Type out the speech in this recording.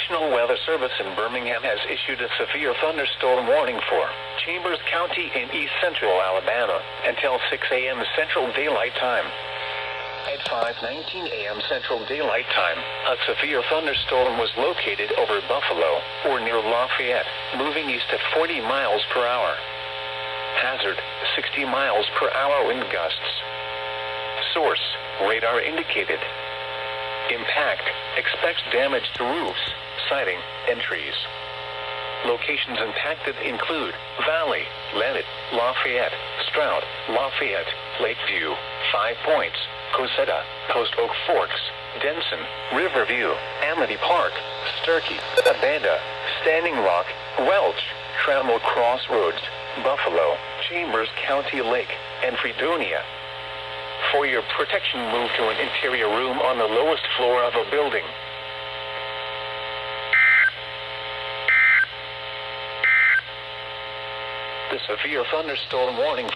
National Weather Service in Birmingham has issued a severe thunderstorm warning for Chambers County in east central Alabama until 6 a.m. Central Daylight Time. At 5:19 a.m. Central Daylight Time, a severe thunderstorm was located over Buffalo, or near Lafayette, moving east at 40 miles per hour. Hazard, 60 miles per hour wind gusts. Source, radar indicated. Impact, expects damage to roofs, siding, and trees. Locations impacted include Valley, Leonard, Lafayette, Stroud, Lafayette, Lakeview, 5 Points, Cosetta, Post Oak Forks, Denson, Riverview, Amity Park, Sturkey, Abanda, Standing Rock, Welch, Trammell Crossroads, Buffalo, Chambers County Lake, and Fredonia. For your protection, move to an interior room on the lowest floor of a building. The severe thunderstorm warning